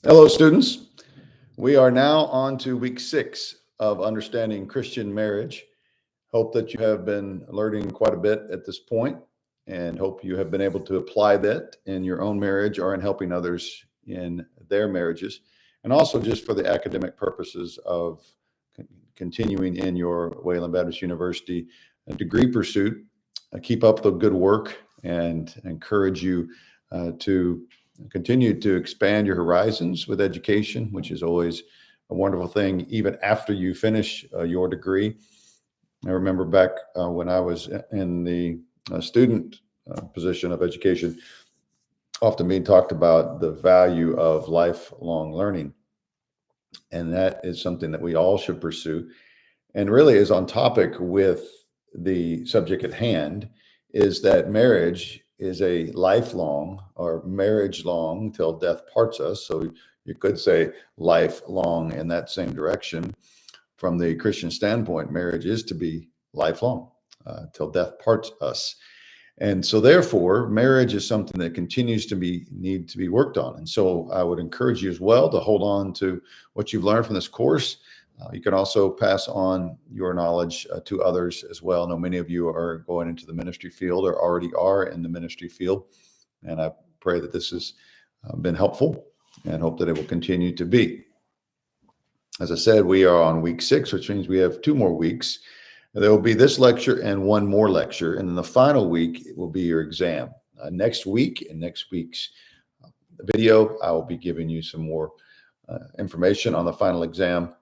Hello, students. We are now on to week 6 of understanding Christian marriage. Hope that you have been learning quite a bit at this point, and hope you have been able to apply that in your own marriage or in helping others in their marriages, and also just for the academic purposes of continuing in your Wayland Baptist University degree pursuit. Keep up the good work and encourage you to continue to expand your horizons with education, which is always a wonderful thing, even after you finish your degree. I remember back when I was in the student position of education, often being talked about the value of lifelong learning. And that is something that we all should pursue, and really is on topic with the subject at hand, is that marriage is a lifelong, or marriage long till death parts us. So you could say lifelong in that same direction. From the Christian standpoint, marriage is to be lifelong till death parts us. And so therefore, marriage is something that continues to need to be worked on. And so I would encourage you as well to hold on to what you've learned from this course. You can also pass on your knowledge to others as well. I know many of you are going into the ministry field or already are in the ministry field. And I pray that this has been helpful, and hope that it will continue to be. As I said, we are on week 6, which means we have 2 more weeks. There will be this lecture and 1 more lecture. And then the final week, it will be your exam. Next week, in next week's video, I will be giving you some more information on the final exam,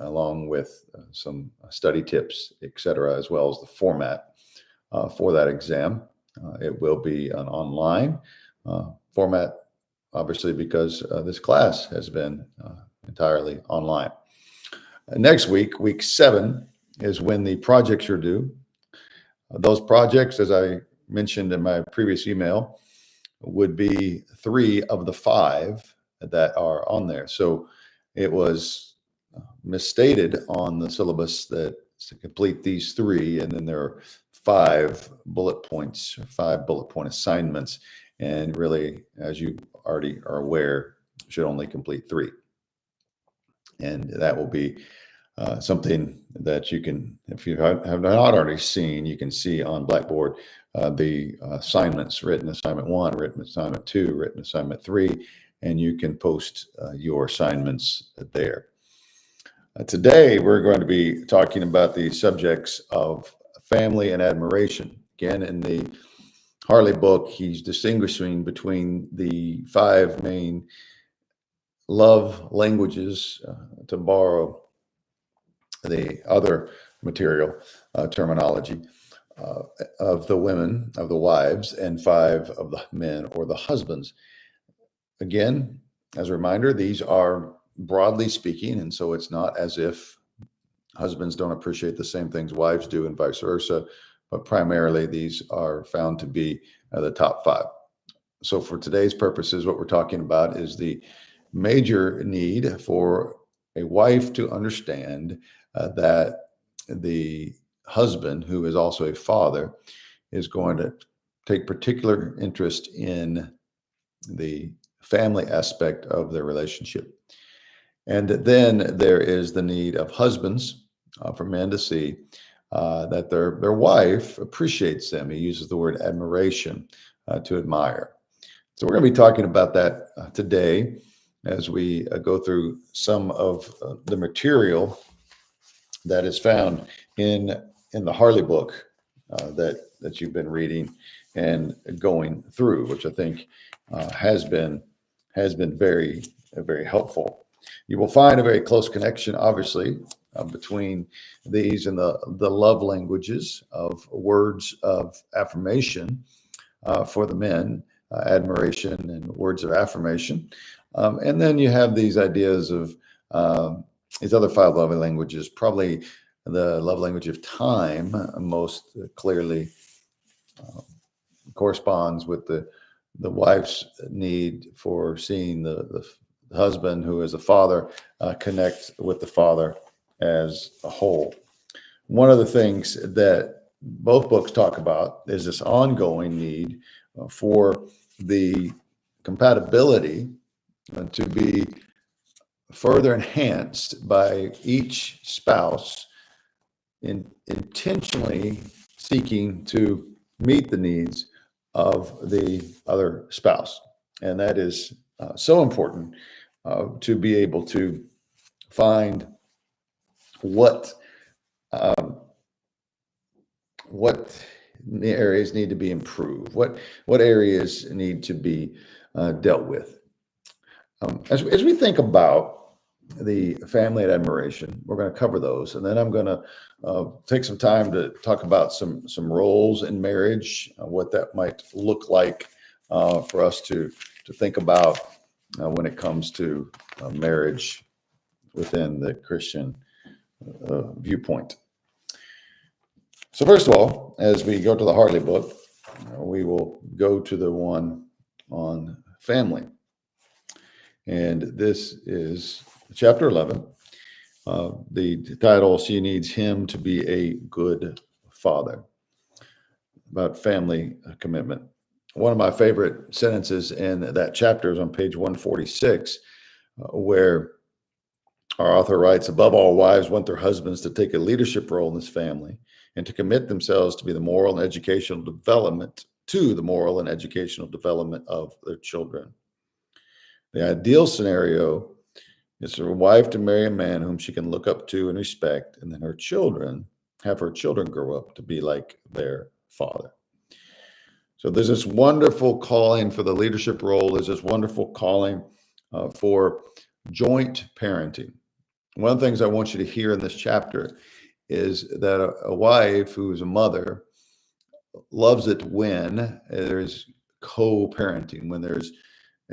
along with some study tips, etc., as well as the format for that exam. It will be an online format, obviously, because this class has been entirely online. Next week, week 7, is when the projects are due. Those projects, as I mentioned in my previous email, would be 3 of the 5 that are on there. So it was misstated on the syllabus that to complete these 3, and then there are 5 bullet points, 5 bullet point assignments, and really, as you already are aware, should only complete 3. And that will be something that you can, if you have not already seen, you can see on Blackboard the assignments: written assignment 1, written assignment 2, written assignment 3, and you can post your assignments there. Today, we're going to be talking about the subjects of family and admiration. Again, in the Harley book, he's distinguishing between the 5 main love languages, to borrow the other material terminology, of the women, of the wives, and 5 of the men, or the husbands. Again, as a reminder, these are broadly speaking, and so it's not as if husbands don't appreciate the same things wives do and vice versa, but primarily these are found to be the top 5. So for today's purposes, what we're talking about is the major need for a wife to understand that the husband, who is also a father, is going to take particular interest in the family aspect of their relationship. And then there is the need of husbands, for men to see that their wife appreciates them. He uses the word admiration, to admire. So we're going to be talking about that today as we go through some of the material that is found in the Harley book that you've been reading and going through, which I think has been very, very helpful. You will find a very close connection, obviously, between these and the love languages of words of affirmation for the men, admiration and words of affirmation. And then you have these ideas of these other 5 love languages. Probably the love language of time most clearly corresponds with the wife's need for seeing the husband, who is a father, connect with the father as a whole. One of the things that both books talk about is this ongoing need for the compatibility to be further enhanced by each spouse intentionally seeking to meet the needs of the other spouse. And that is so important to be able to find what what areas need to be improved, what areas need to be dealt with. As we think about the family and admiration, we're going to cover those, and then I'm going to take some time to talk about some roles in marriage, what that might look like for us to think about when it comes to marriage within the Christian viewpoint. So first of all, as we go to the Hartley book, we will go to the one on family. And this is chapter 11. The title, She Needs Him to Be a Good Father, about family commitment. One of my favorite sentences in that chapter is on page 146, where our author writes, above all, wives want their husbands to take a leadership role in this family and to commit themselves to the moral and educational development of their children. The ideal scenario is for a wife to marry a man whom she can look up to and respect, and then her children grow up to be like their father. So there's this wonderful calling for the leadership role. There's this wonderful calling for joint parenting. One of the things I want you to hear in this chapter is that a wife who is a mother loves it when there's co-parenting, when there's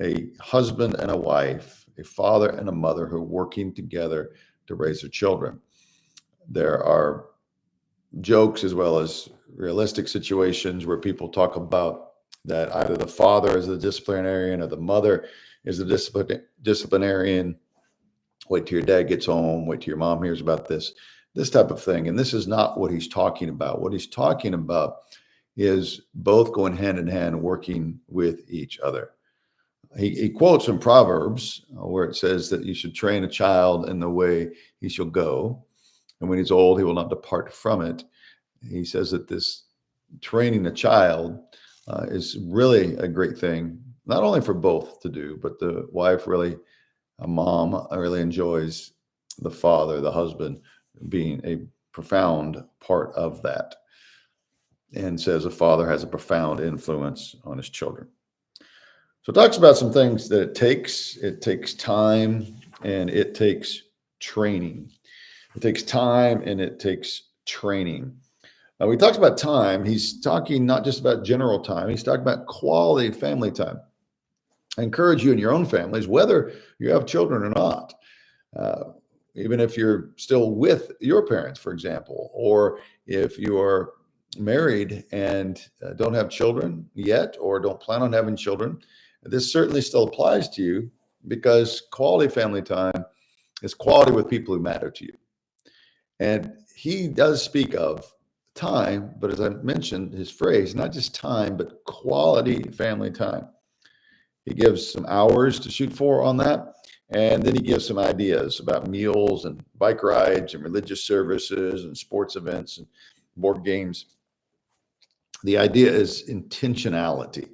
a husband and a wife, a father and a mother who are working together to raise their children. There are jokes as well as realistic situations where people talk about that either the father is the disciplinarian or the mother is the disciplinarian. Wait till your dad gets home, wait till your mom hears about this type of thing. And this is not what he's talking about. What he's talking about is both going hand in hand, working with each other. He quotes from Proverbs where it says that you should train a child in the way he shall go, and when he's old, he will not depart from it. He says that this training a child is really a great thing, not only for both to do, but the wife really, a mom really enjoys the father, the husband, being a profound part of that, and says a father has a profound influence on his children. So it talks about some things that it takes time and it takes training. It takes time and it takes training. When he talks about time, he's talking not just about general time, he's talking about quality family time. I encourage you in your own families, whether you have children or not, even if you're still with your parents, for example, or if you're married and don't have children yet or don't plan on having children, this certainly still applies to you, because quality family time is quality with people who matter to you. And he does speak of time, but as I mentioned, his phrase, not just time, but quality family time. He gives some hours to shoot for on that. And then he gives some ideas about meals and bike rides and religious services and sports events and board games. The idea is intentionality.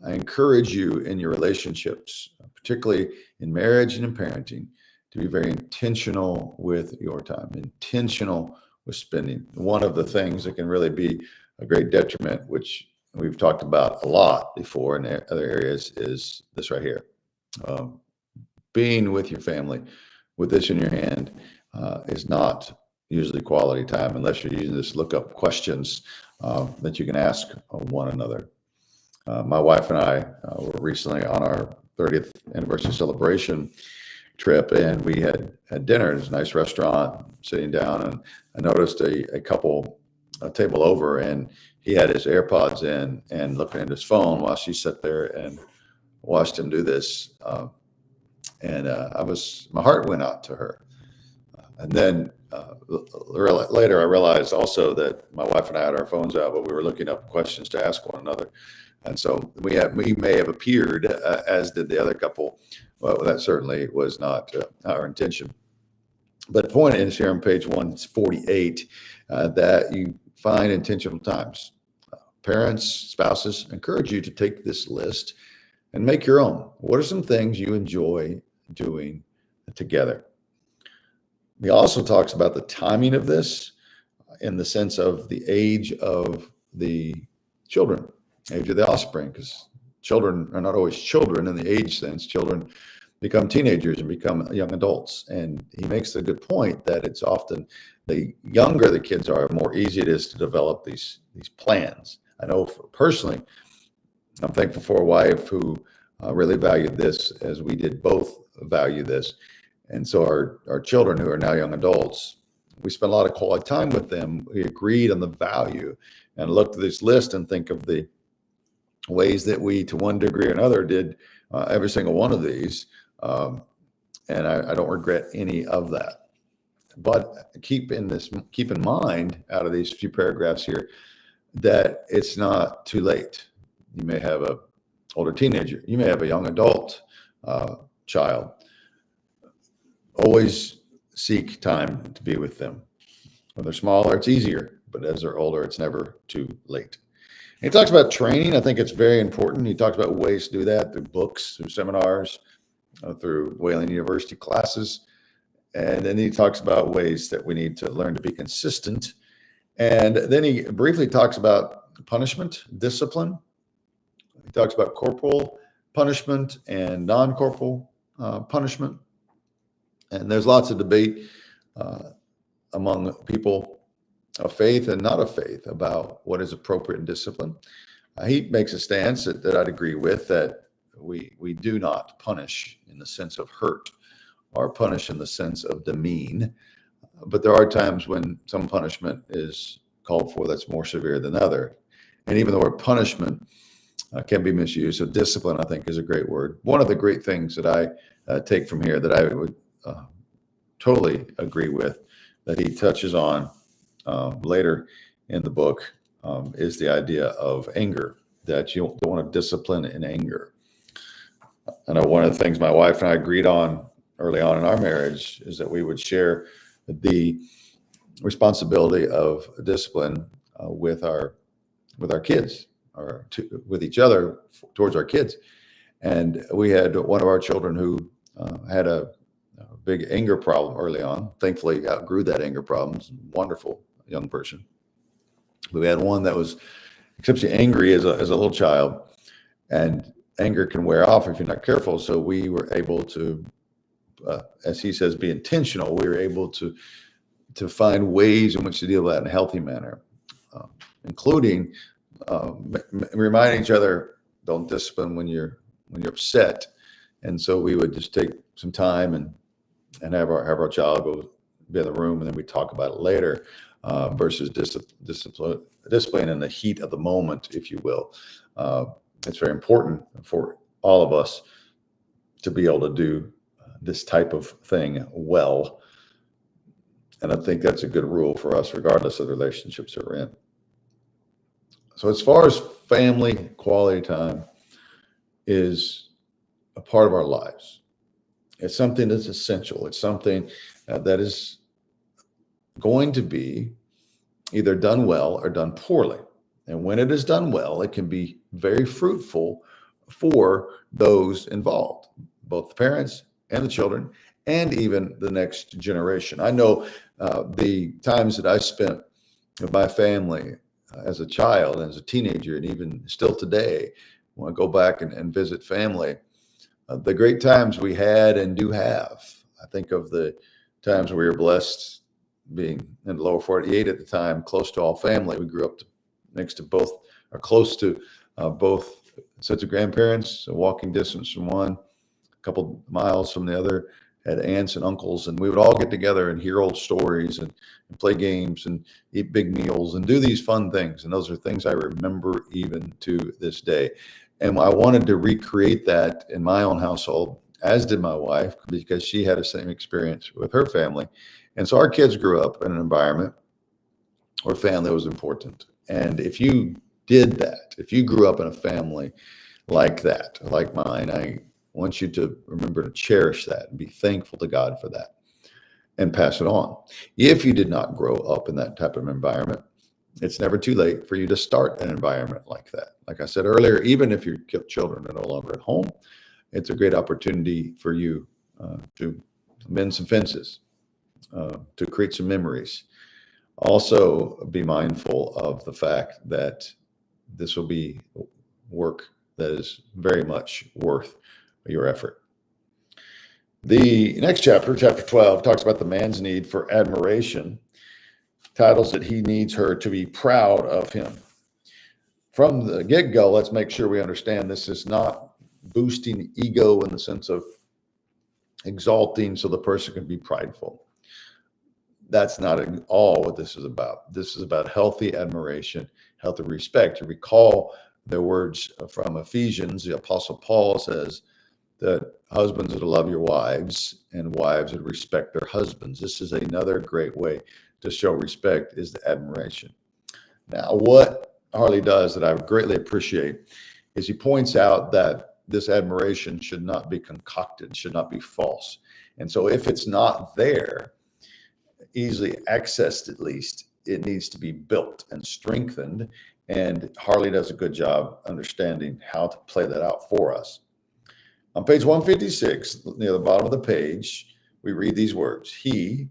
I encourage you in your relationships, particularly in marriage and in parenting, to be very intentional with your time, intentional with spending. One of the things that can really be a great detriment, which we've talked about a lot before in other areas, is this right here. Being with your family with this in your hand is not usually quality time unless you're using this look-up questions that you can ask one another. My wife and I were recently on our 30th anniversary celebration trip, and we had dinner. It was a nice restaurant, sitting down, and I noticed a couple a table over, and he had his AirPods in and looking at his phone while she sat there and watched him do this. And my heart went out to her. And then later, I realized also that my wife and I had our phones out, but we were looking up questions to ask one another. And so we may have appeared, as did the other couple, Well, that certainly was not our intention. But the point is here on page 148 that you find intentional times. Parents, spouses, encourage you to take this list and make your own. What are some things you enjoy doing together? He also talks about the timing of this in the sense of the age of the children, age of the offspring, because children are not always children in the age sense. Children become teenagers and become young adults. And he makes a good point that it's often the younger the kids are, the more easy it is to develop these plans. I know personally, I'm thankful for a wife who really valued this, as we did both value this. And so our children, who are now young adults, we spent a lot of quality time with them. We agreed on the value and looked at this list and think of the ways that we, to one degree or another, did every single one of these. And I don't regret any of that. But keep in mind, out of these few paragraphs here, that it's not too late. You may have an older teenager. You may have a young adult child. Always seek time to be with them. When they're smaller, it's easier, but as they're older, it's never too late. And he talks about training. I think it's very important. He talks about ways to do that through books, through seminars, through Wayland University classes. And then he talks about ways that we need to learn to be consistent. And then he briefly talks about punishment, discipline. He talks about corporal punishment and non-corporal punishment. And there's lots of debate among people of faith and not of faith about what is appropriate in discipline. He makes a stance that I'd agree with, that we do not punish in the sense of hurt or punish in the sense of demean. But there are times when some punishment is called for that's more severe than other. And even the word punishment can be misused. So discipline, I think, is a great word. One of the great things that I take from here that I would totally agree with, that he touches on later in the book, is the idea of anger, that you don't want to discipline in anger. I know one of the things my wife and I agreed on early on in our marriage is that we would share the responsibility of discipline with our kids, or with each other towards our kids. And we had one of our children who had a big anger problem early on. Thankfully, outgrew that anger problem. Wonderful young person. We had one that was exceptionally angry as a little child, and anger can wear off if you're not careful. So we were able to, as he says, be intentional. We were able to find ways in which to deal with that in a healthy manner, including reminding each other, don't discipline when you're upset. And so we would just take some time and have our child go be in the room, and then we talk about it later, versus discipline in the heat of the moment, if you will. It's very important for all of us to be able to do this type of thing well. And I think that's a good rule for us, regardless of the relationships that we're in. So as far as family quality time is a part of our lives, it's something that's essential. It's something that is going to be either done well or done poorly. And when it is done well, it can be very fruitful for those involved, both the parents and the children, and even the next generation. I know the times that I spent with my family as a child, as a teenager, and even still today, when I go back and visit family, the great times we had and do have. I think of the times we were blessed being in the lower 48 at the time, close to all family. We grew up next to both, or close to both sets of grandparents, a walking distance from one, a couple miles from the other, had aunts and uncles, and we would all get together and hear old stories and play games and eat big meals and do these fun things. And those are things I remember even to this day. And I wanted to recreate that in my own household, as did my wife, because she had the same experience with her family. And so our kids grew up in an environment where family was important. And if you did that, if you grew up in a family like that, like mine, I want you to remember to cherish that and be thankful to God for that and pass it on. If you did not grow up in that type of environment, it's never too late for you to start an environment like that. Like I said earlier, even if your children are no longer at home, it's a great opportunity for you to mend some fences, to create some memories. Also, be mindful of the fact that this will be work that is very much worth your effort. The next chapter, chapter 12, talks about the man's need for admiration, titles that he needs her to be proud of him. From the get-go, let's make sure we understand this is not boosting ego in the sense of exalting so the person can be prideful. That's not at all what this is about. This is about healthy admiration, healthy respect. You recall the words from Ephesians, the Apostle Paul says that husbands are to love your wives and wives are to respect their husbands. This is another great way to show respect, is the admiration. Now, what Harley does that I greatly appreciate is he points out that this admiration should not be concocted, should not be false. And so if it's not there, easily accessed at least, it needs to be built and strengthened. And Harley does a good job understanding how to play that out for us. On page 156, near the bottom of the page, we read these words. He,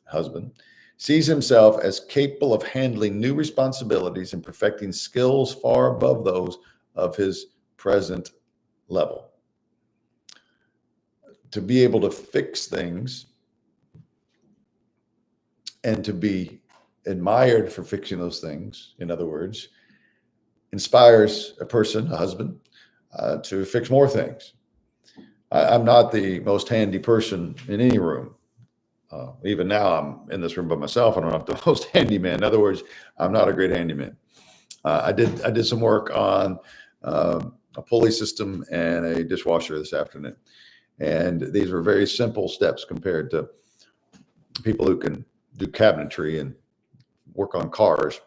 husband, sees himself as capable of handling new responsibilities and perfecting skills far above those of his present level. To be able to fix things and to be admired for fixing those things, in other words, inspires a person, a husband, to fix more things. I'm not the most handy person in any room. Even now, I'm in this room by myself, and I'm not the most handy man. In other words, I'm not a great handyman. I did some work on a pulley system and a dishwasher this afternoon, and these were very simple steps compared to people who can do cabinetry and work on cars.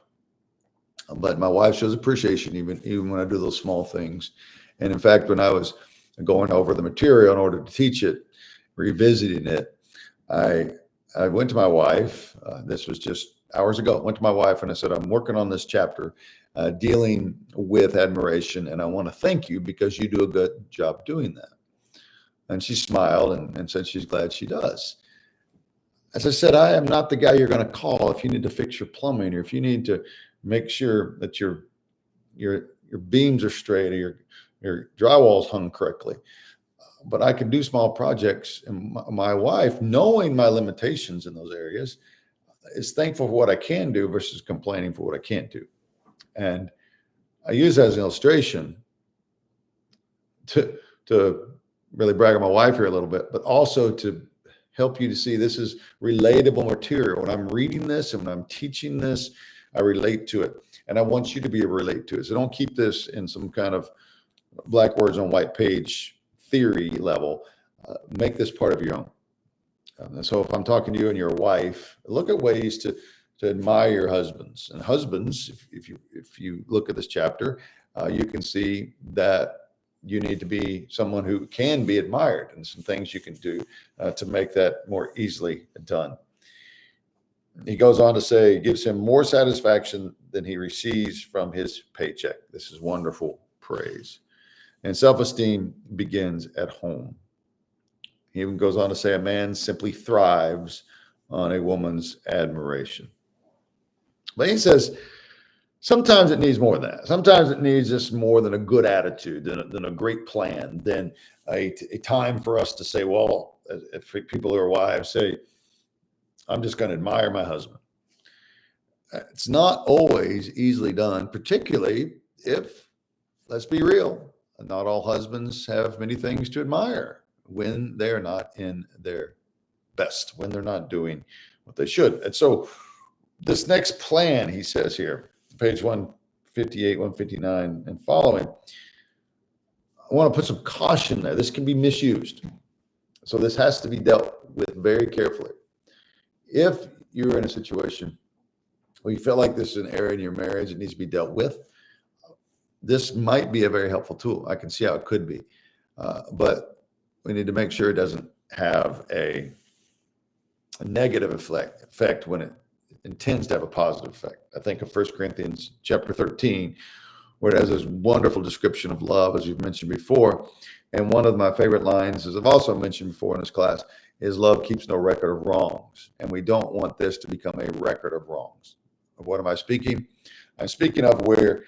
But my wife shows appreciation even when I do those small things. And in fact, when I was going over the material in order to teach it, revisiting it, I went to my wife. This was just hours ago. I went to my wife and I said, I'm working on this chapter dealing with admiration, and I want to thank you because you do a good job doing that. And she smiled and said she's glad she does. As I said, I am not the guy you're going to call if you need to fix your plumbing or if you need to make sure that your beams are straight or your drywall's hung correctly. But I can do small projects, and my wife, knowing my limitations in those areas, is thankful for what I can do versus complaining for what I can't do. And I use that as an illustration to really brag on my wife here a little bit, but also to help you to see this is relatable material. When I'm reading this and when I'm teaching this, I relate to it. And I want you to be able to relate to it. So don't keep this in some kind of black words on white page theory level. Make this part of your own. And so if I'm talking to you and your wife, look at ways to admire your husbands. And husbands, if you look at this chapter, you can see that you need to be someone who can be admired, and some things you can do to make that more easily done. He goes on to say, it gives him more satisfaction than he receives from his paycheck. This is wonderful praise. And self-esteem begins at home. He even goes on to say, a man simply thrives on a woman's admiration. But he says, sometimes it needs more than that. Sometimes it needs just more than a good attitude, than a great plan, than a time for us to say, well, if people who are wives say, I'm just going to admire my husband. It's not always easily done, particularly if, let's be real, not all husbands have many things to admire when they're not in their best, when they're not doing what they should. And so this next plan, he says here, page 158, 159 and following, I want to put some caution there. This can be misused. So this has to be dealt with very carefully. If you're in a situation where you feel like this is an area in your marriage that needs to be dealt with, this might be a very helpful tool. I can see how it could be. but we need to make sure it doesn't have a negative effect when it intends to have a positive effect. I think of 1 Corinthians chapter 13, where it has this wonderful description of love, as you've mentioned before. And one of my favorite lines, as I've also mentioned before in this class, is love keeps no record of wrongs. And we don't want this to become a record of wrongs. Of what am I speaking? I'm speaking of where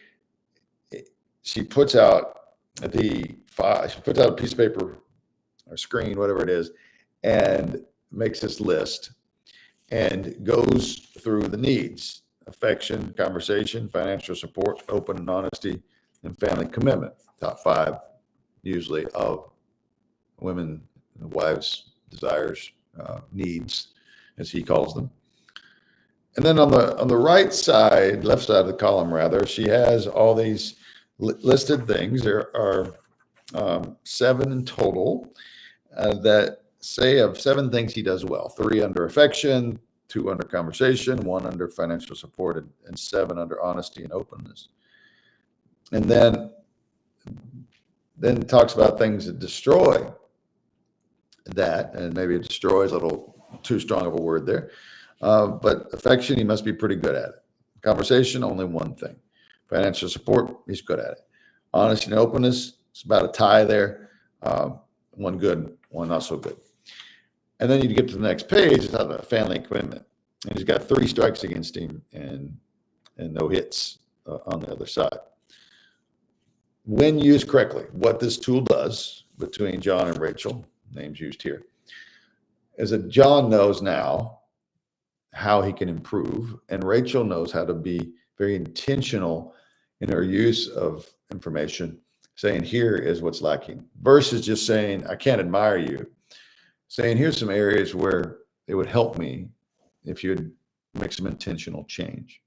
she puts out a piece of paper or screen, whatever it is, and makes this list and goes through the needs: affection, conversation, financial support, open and honesty, and family commitment. Top 5, usually, of women, wives' desires, needs, as he calls them. And then on the right side, left side of the column, rather, she has all these listed things. There are 7 in total that say of 7 things he does well: 3 under affection, 2 under conversation, 1 under financial support, and 7 under honesty and openness. And then talks about things that destroy that, and maybe destroy is a little too strong of a word there. But affection, he must be pretty good at it. Conversation, only 1 thing. Financial support, he's good at it. Honesty and openness, it's about a tie there. 1 good, 1 not so good. And then you get to the next page, it's about family commitment. And he's got 3 strikes against him and no hits on the other side. When used correctly, what this tool does between John and Rachel, names used here, is that John knows now how he can improve, and Rachel knows how to be very intentional in her use of information, saying, here is what's lacking, versus just saying, I can't admire you. Saying, here's some areas where it would help me if you'd make some intentional change.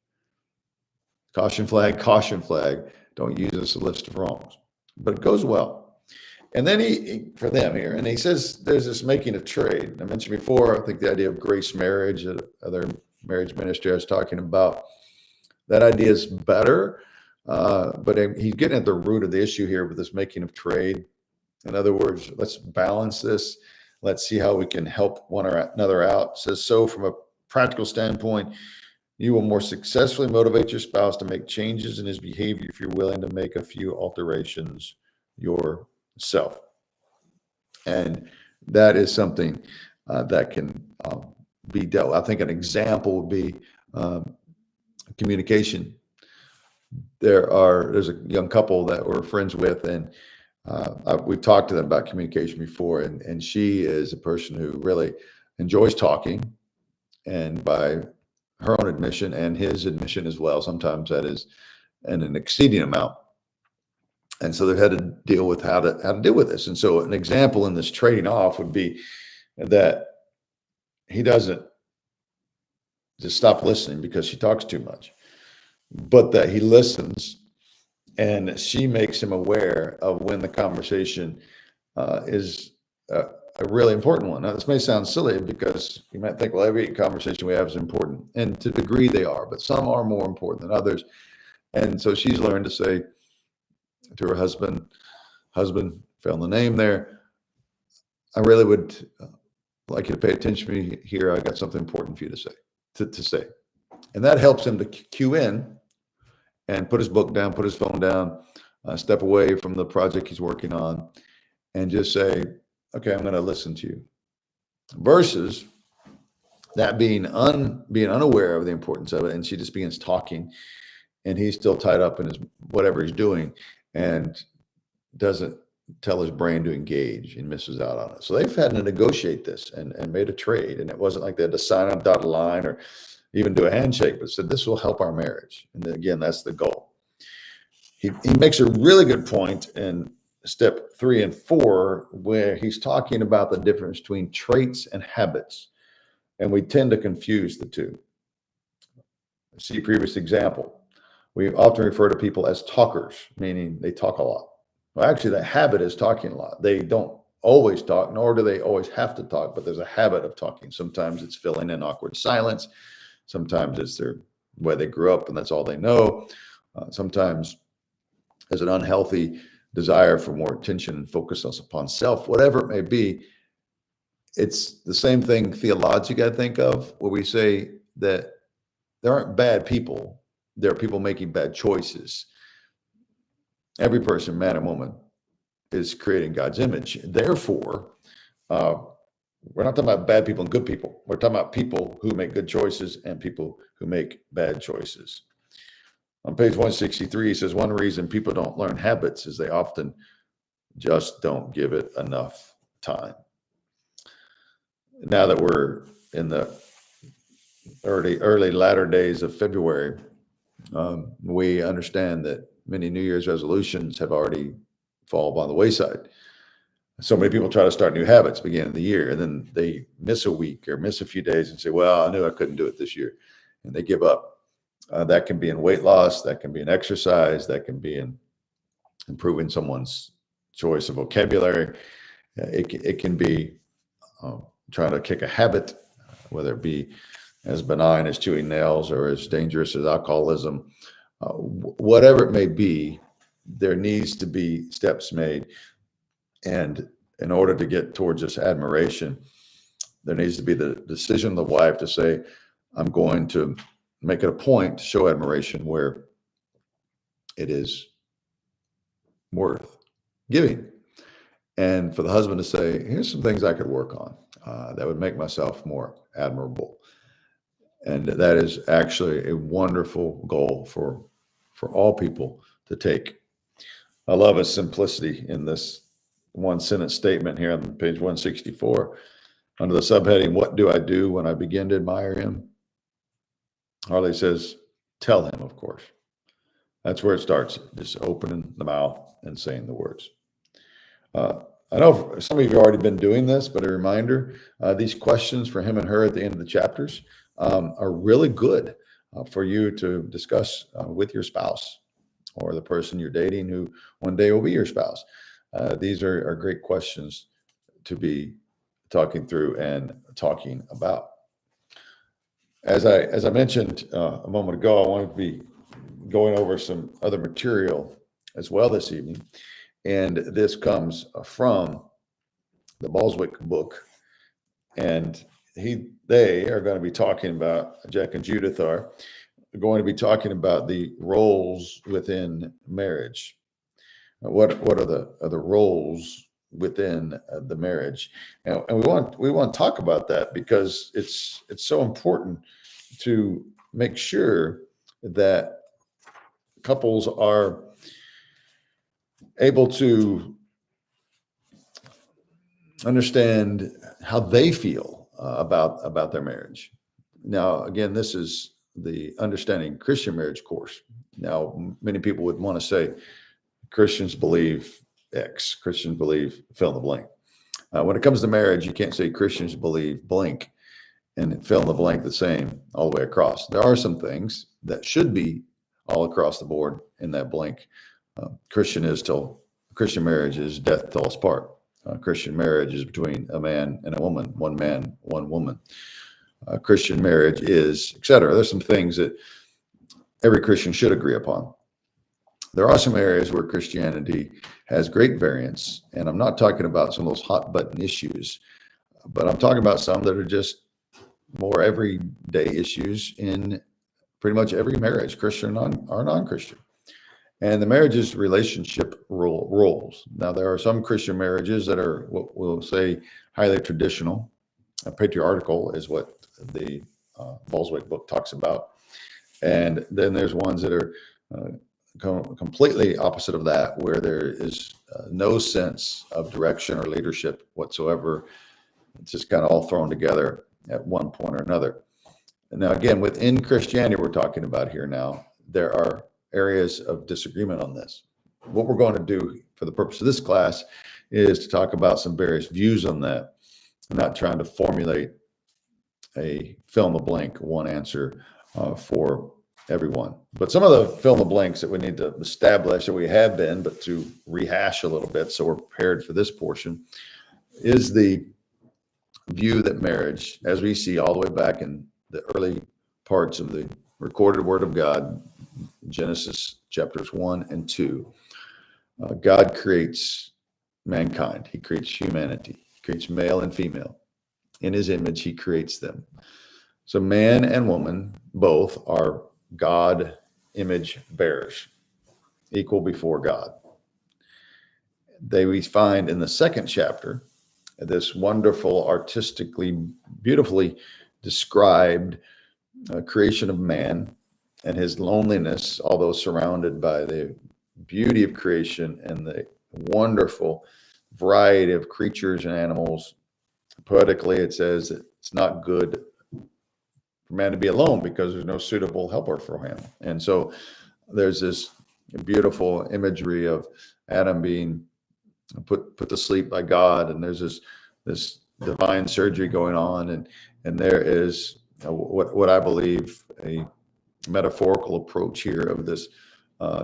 Caution flag, caution flag. Don't use this as a list of wrongs. But it goes well. And then for them here, and he says there's this making a trade. I mentioned before, I think the idea of grace marriage, other marriage ministry I was talking about, that idea is better. But he's getting at the root of the issue here with this making of trade. In other words, let's balance this. Let's see how we can help one another out. It says, so from a practical standpoint, you will more successfully motivate your spouse to make changes in his behavior if you're willing to make a few alterations yourself. And that is something that can be dealt with. I think an example would be communication. There's a young couple that we're friends with, and we've talked to them about communication before, and she is a person who really enjoys talking, and by her own admission and his admission as well, sometimes that is an exceeding amount. And so they've had to deal with how to deal with this. And so an example in this trading off would be that he doesn't just stop listening because she talks too much, but that he listens, and she makes him aware of when the conversation is a really important one. Now, this may sound silly because you might think, well, every conversation we have is important, and to a degree they are, but some are more important than others. And so she's learned to say to her husband, fill in the name there, I really would like you to pay attention to me here. I got something important for you to say. And that helps him to cue in and put his book down, put his phone down, step away from the project he's working on, and just say, okay, I'm going to listen to you. Versus that being unaware of the importance of it, and she just begins talking, and he's still tied up in his whatever he's doing, and doesn't tell his brain to engage and misses out on it. So they've had to negotiate this and made a trade, and it wasn't like they had to sign on a dotted line or even do a handshake, but said this will help our marriage. And then, again, that's the goal. He makes a really good point in step 3 and 4, where he's talking about the difference between traits and habits. And we tend to confuse the two. See previous example. We often refer to people as talkers, meaning they talk a lot. Well, actually, the habit is talking a lot. They don't always talk, nor do they always have to talk, but there's a habit of talking. Sometimes it's filling in awkward silence. Sometimes it's their way they grew up, and that's all they know. Sometimes there's an unhealthy desire for more attention and focus us upon self, whatever it may be. It's the same thing theologically, I think of, where we say that there aren't bad people. There are people making bad choices. Every person, man and woman, is creating God's image. Therefore, we're not talking about bad people and good people. We're talking about people who make good choices and people who make bad choices. On page 163, he says, one reason people don't learn habits is they often just don't give it enough time. Now that we're in the early latter days of February, we understand that many New Year's resolutions have already fallen by the wayside. So many people try to start new habits beginning of the year, and then they miss a week or miss a few days and say, well, I knew I couldn't do it this year. And they give up. That can be in weight loss. That can be in exercise. That can be in improving someone's choice of vocabulary. It can be trying to kick a habit, whether it be as benign as chewing nails or as dangerous as alcoholism. Whatever it may be, there needs to be steps made. And in order to get towards this admiration, there needs to be the decision of the wife to say, I'm going to make it a point to show admiration where it is worth giving. And for the husband to say, here's some things I could work on that would make myself more admirable. And that is actually a wonderful goal for all people to take. I love his simplicity in this one sentence statement here on page 164 under the subheading, what do I do when I begin to admire him? Harley says, tell him, of course. That's where it starts, just opening the mouth and saying the words. I know some of you have already been doing this, but a reminder, these questions for him and her at the end of the chapters are really good for you to discuss with your spouse or the person you're dating who one day will be your spouse. These are great questions to be talking through and talking about. As I mentioned a moment ago, I wanted to be going over some other material as well this evening. And this comes from the Balswick book. And they are going to be talking about, Jack and Judith are going to be talking about the roles within marriage. What are the roles within the marriage? And we want to talk about that because it's so important to make sure that couples are able to understand how they feel about their marriage. Now, again, this is the Understanding Christian Marriage course. Now, many people would want to say Christians believe X, Christians believe fill in the blank. When it comes to marriage, you can't say Christians believe blank and fill in the blank the same all the way across. There are some things that should be all across the board in that blank. Christian marriage is death till us part. Christian marriage is between a man and a woman, one man, one woman. Christian marriage is, etc. There's some things that every Christian should agree upon. There are some areas where Christianity has great variance, and I'm not talking about some of those hot button issues, but I'm talking about some that are just more everyday issues in pretty much every marriage, Christian or non-Christian. And the marriage's relationship roles. Now, there are some Christian marriages that are what we'll say highly traditional. Patriarchal is what the Balswick book talks about. And then there's ones that are completely opposite of that, where there is no sense of direction or leadership whatsoever. It's just kind of all thrown together at one point or another. And now, again, within Christianity, we're talking about here now, there are areas of disagreement on this. What we're going to do for the purpose of this class is to talk about some various views on that. I'm not trying to formulate a fill in the blank one answer for everyone. But some of the fill in the blanks that we need to establish, that we have been, but to rehash a little bit so we're prepared for this portion, is the view that marriage, as we see all the way back in the early parts of the recorded Word of God, Genesis chapters 1 and 2, God creates mankind. He creates humanity. He creates male and female. In his image, he creates them. So man and woman both are God image bearers, equal before God. We find in the second chapter this wonderful, artistically, beautifully described creation of man and his loneliness, although surrounded by the beauty of creation and the wonderful variety of creatures and animals. Poetically, it says that it's not good for man to be alone because there's no suitable helper for him. And so there's this beautiful imagery of Adam being put to sleep by God, and there's this divine surgery going on, and there is what I believe a metaphorical approach here of this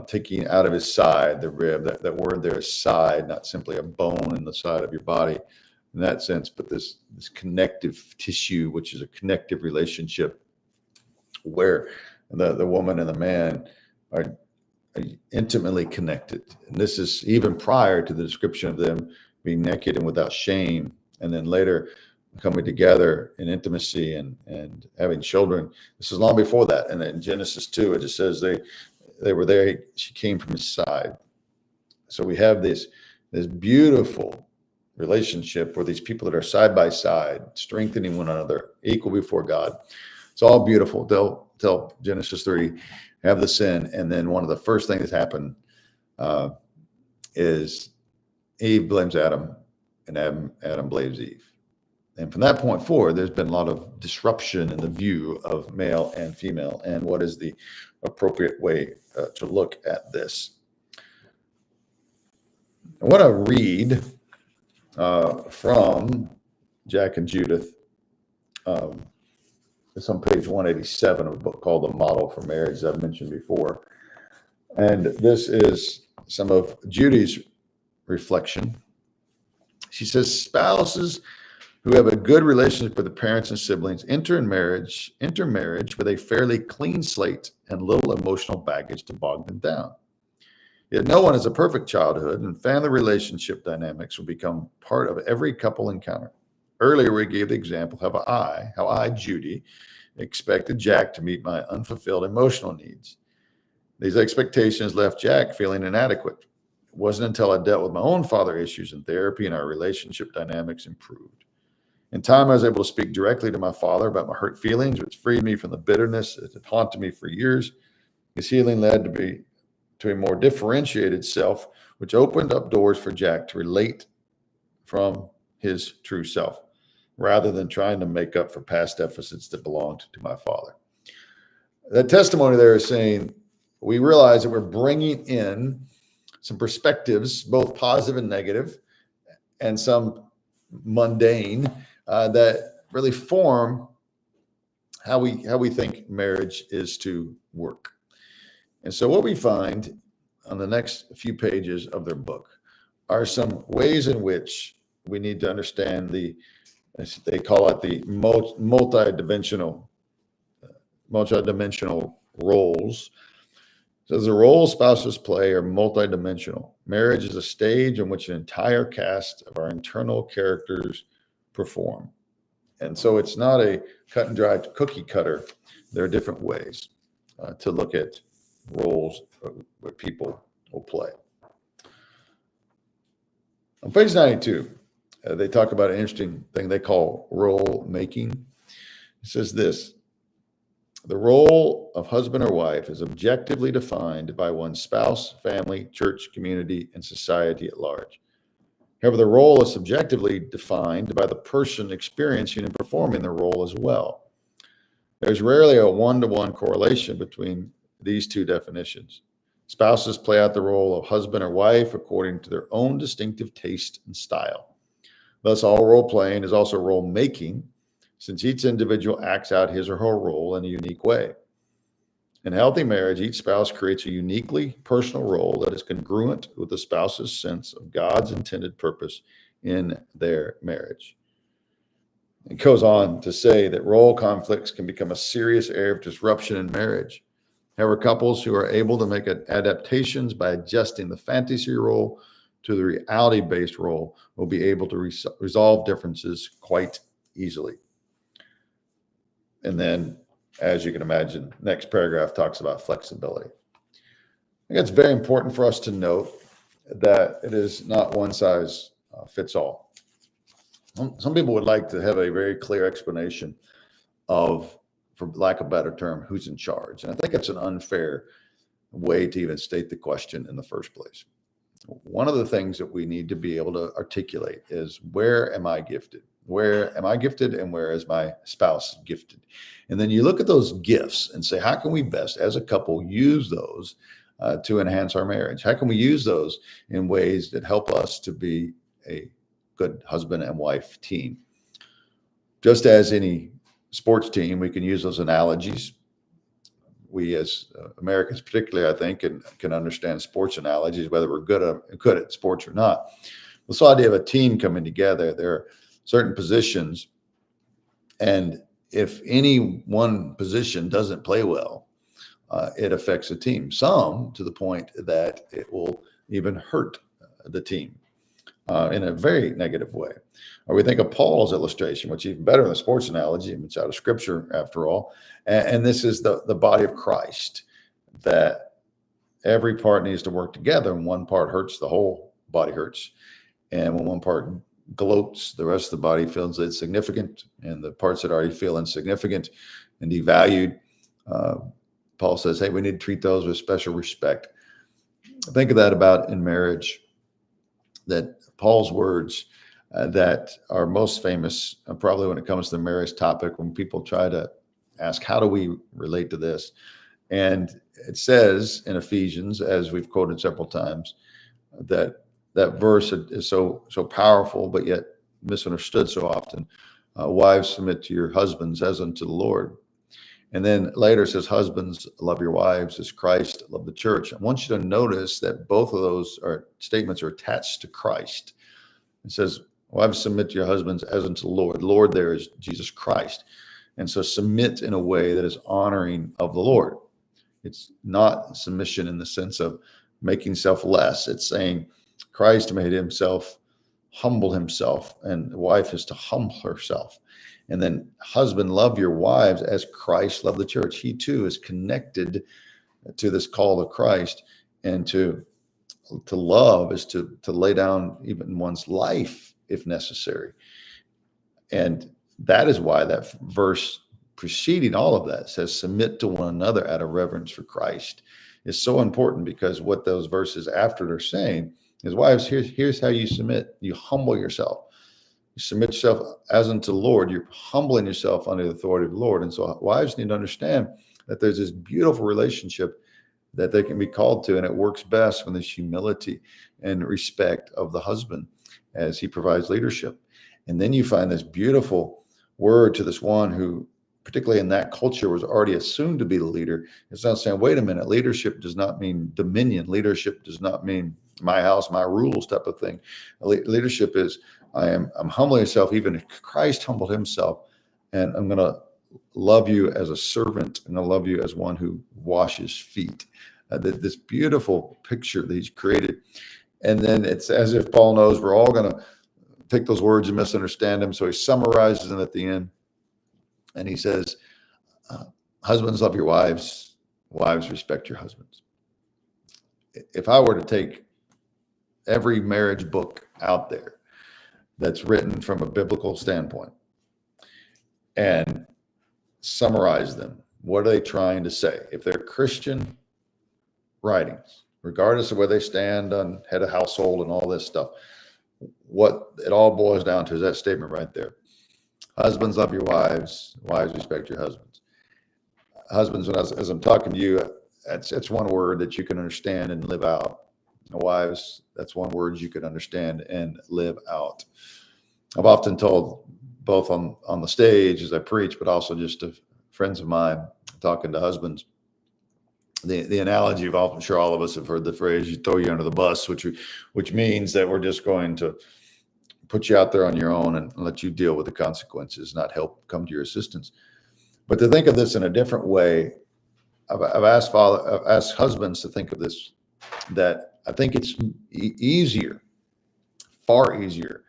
taking out of his side, the rib. That word there is side, not simply a bone in the side of your body in that sense, but this connective tissue, which is a connective relationship where the woman and the man are intimately connected. And this is even prior to the description of them being naked and without shame, and then later coming together in intimacy and having children. This is long before that. And in Genesis 2, it just says they were there. She came from his side. So we have this beautiful relationship where these people that are side by side, strengthening one another, equal before God. It's all beautiful. Till Genesis 3 have the sin, and then one of the first things that happened is Eve blames Adam, and Adam blames Eve. And from that point forward, there's been a lot of disruption in the view of male and female, and what is the appropriate way to look at this. I want to read from Jack and Judith. It's on page 187 of a book called The Model for Marriage, as I've mentioned before. And this is some of Judy's reflection. She says, spouses who have a good relationship with the parents and siblings enter marriage with a fairly clean slate and little emotional baggage to bog them down. Yet no one has a perfect childhood, and family relationship dynamics will become part of every couple encounter. Earlier, we gave the example how I, Judy, expected Jack to meet my unfulfilled emotional needs. These expectations left Jack feeling inadequate. It wasn't until I dealt with my own father issues in therapy and our relationship dynamics improved. In time, I was able to speak directly to my father about my hurt feelings, which freed me from the bitterness that had haunted me for years. His healing led to a more differentiated self, which opened up doors for Jack to relate from his true self, rather than trying to make up for past deficits that belonged to my father. That testimony there is saying we realize that we're bringing in some perspectives, both positive and negative, and some mundane that really form how we think marriage is to work. And so what we find on the next few pages of their book are some ways in which we need to understand they call it the multidimensional roles. So the roles spouses play are multidimensional. Marriage is a stage in which an entire cast of our internal characters perform. And so it's not a cut and dry cookie cutter. There are different ways to look at roles what people will play. On page 92, they talk about an interesting thing they call role making. It says this: the role of husband or wife is objectively defined by one's spouse, family, church, community, and society at large. However, the role is subjectively defined by the person experiencing and performing the role as well. There's rarely a one-to-one correlation between these two definitions. Spouses play out the role of husband or wife according to their own distinctive taste and style. Thus, all role playing is also role making, since each individual acts out his or her role in a unique way. In healthy marriage, each spouse creates a uniquely personal role that is congruent with the spouse's sense of God's intended purpose in their marriage. It goes on to say that role conflicts can become a serious area of disruption in marriage. However, couples who are able to make adaptations by adjusting the fantasy role to the reality-based role will be able to resolve differences quite easily. And then, as you can imagine, next paragraph talks about flexibility. I think it's very important for us to note that it is not one size fits all. Some people would like to have a very clear explanation of, for lack of a better term, who's in charge. And I think it's an unfair way to even state the question in the first place. One of the things that we need to be able to articulate is, where am I gifted? Where am I gifted, and where is my spouse gifted? And then you look at those gifts and say, how can we best as a couple use those to enhance our marriage? How can we use those in ways that help us to be a good husband and wife team? Just as any sports team, we can use those analogies. We as Americans particularly, I think, can understand sports analogies, whether we're good at sports or not. This idea of a team coming together, there are certain positions, and if any one position doesn't play well, it affects the team. Some to the point that it will even hurt the team in a very negative way. Or we think of Paul's illustration, which is even better than the sports analogy, it's out of Scripture after all. And this is the body of Christ, that every part needs to work together. And one part hurts, the whole body hurts. And when one part gloats, the rest of the body feels insignificant. And the parts that already feel insignificant and devalued, Paul says, hey, we need to treat those with special respect. Think of that about in marriage, that Paul's words that are most famous, probably when it comes to the marriage topic, when people try to ask, how do we relate to this? And it says in Ephesians, as we've quoted several times, that verse is so powerful, but yet misunderstood so often. Wives, submit to your husbands as unto the Lord. And then later it says, husbands, love your wives as Christ loved the church. I want you to notice that both of those statements are attached to Christ. It says, wives, submit to your husbands as unto the Lord. Lord there is Jesus Christ. And so submit in a way that is honoring of the Lord. It's not submission in the sense of making self less. It's saying Christ made himself, humble himself, and the wife is to humble herself. And then husband, love your wives as Christ loved the church. He too is connected to this call of Christ. And to love is to lay down even one's life if necessary. And that is why that verse preceding all of that says, submit to one another out of reverence for Christ, is so important, because what those verses after they're saying is, wives, here's how you submit. You humble yourself. You submit yourself as unto the Lord. You're humbling yourself under the authority of the Lord. And so wives need to understand that there's this beautiful relationship that they can be called to, and it works best when there's humility and respect of the husband as he provides leadership. And then you find this beautiful word to this one who, particularly in that culture, was already assumed to be the leader. It's not saying, wait a minute, leadership does not mean dominion. Leadership does not mean my house, my rules type of thing. Leadership is, I'm humbling myself, even Christ humbled himself, and I'm going to love you as a servant, and I love you as one who washes feet. This beautiful picture that he's created. And then it's as if Paul knows we're all going to take those words and misunderstand them. So he summarizes them at the end. And he says, husbands, love your wives. Wives, respect your husbands. If I were to take every marriage book out there that's written from a biblical standpoint and summarize them, what are they trying to say? If they're Christian writings, regardless of where they stand on head of household and all this stuff, what it all boils down to is that statement right there. Husbands, love your wives. Wives, respect your husbands. Husbands, as I'm talking to you, it's one word that you can understand and live out. Wives, that's one word you can understand and live out. I've often told, both on the stage as I preach, but also just to friends of mine talking to husbands, the analogy of, I'm sure all of us have heard the phrase, you throw you under the bus, which means that we're just going to put you out there on your own and let you deal with the consequences, not help come to your assistance. But to think of this in a different way, I've asked husbands to think of this, that I think it's easier, far easier,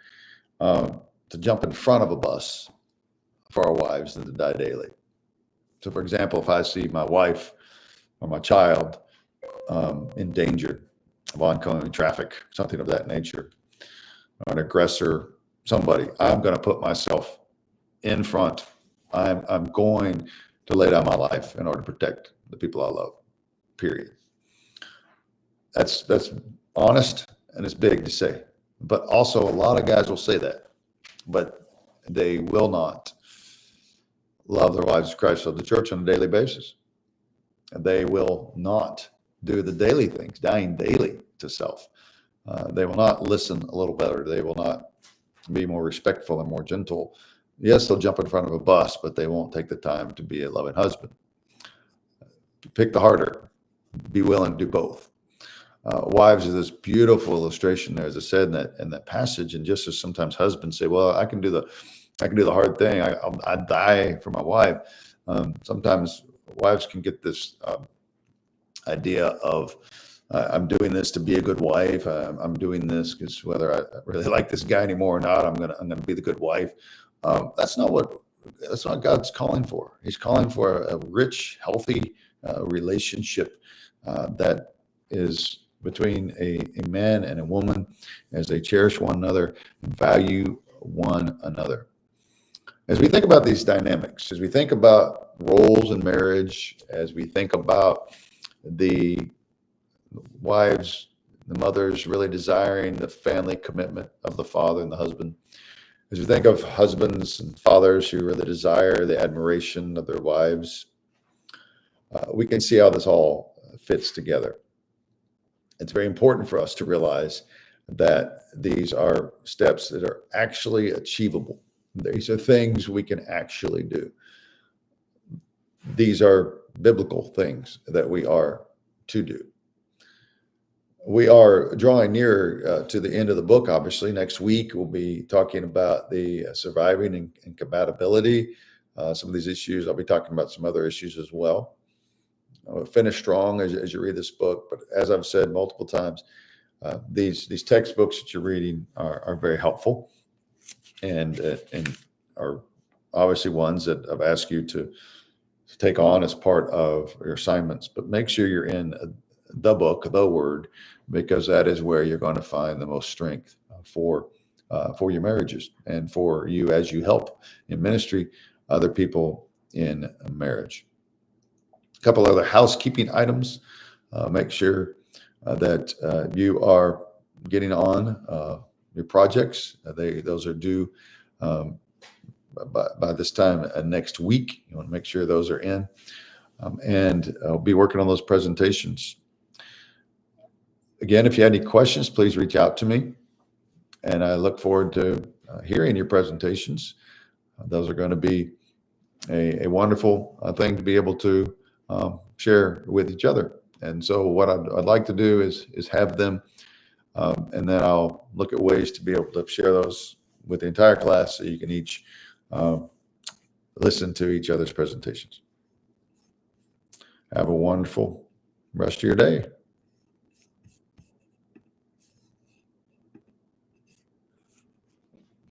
to jump in front of a bus for our wives than to die daily. So, for example, if I see my wife or my child in danger of oncoming traffic, something of that nature, or an aggressor, somebody, I'm going to put myself in front. I'm going to lay down my life in order to protect the people I love. Period. That's honest, and it's big to say. But also, a lot of guys will say that, but they will not love their wives as Christ loved the church on a daily basis. They will not do the daily things, dying daily to self. They will not listen a little better. They will not be more respectful and more gentle. Yes, they'll jump in front of a bus, but they won't take the time to be a loving husband. Pick the harder. Be willing to do both. Wives is this beautiful illustration there, as I said in that passage. And just as sometimes husbands say, "Well, I can do the hard thing. I'd die for my wife." Sometimes wives can get this idea of, I'm doing this to be a good wife. I'm doing this because whether I really like this guy anymore or not, I'm gonna be the good wife. That's not God's calling for. He's calling for a rich, healthy relationship that is between a man and a woman, as they cherish one another and value one another. As we think about these dynamics, as we think about roles in marriage, as we think about the wives, the mothers really desiring the family commitment of the father and the husband, as we think of husbands and fathers who really desire the admiration of their wives, we can see how this all fits together. It's very important for us to realize that these are steps that are actually achievable. These are things we can actually do. These are biblical things that we are to do. We are drawing near to the end of the book. Obviously, next week we'll be talking about the surviving and compatibility. Some of these issues, I'll be talking about some other issues as well. I'll finish strong as you read this book. But as I've said multiple times, these textbooks that you're reading are very helpful, and are obviously ones that I've asked you to take on as part of your assignments. But make sure you're in the book, the Word, because that is where you're going to find the most strength for your marriages and for you as you help in ministry other people in marriage. A couple other housekeeping items. Make sure that you are getting on your projects. Those are due by this time next week. You want to make sure those are in. And I'll be working on those presentations. Again, if you have any questions, please reach out to me. And I look forward to hearing your presentations. Those are going to be a wonderful thing to be able to share with each other. And so what I'd like to do is have them, and then I'll look at ways to be able to share those with the entire class so you can each listen to each other's presentations. Have a wonderful rest of your day.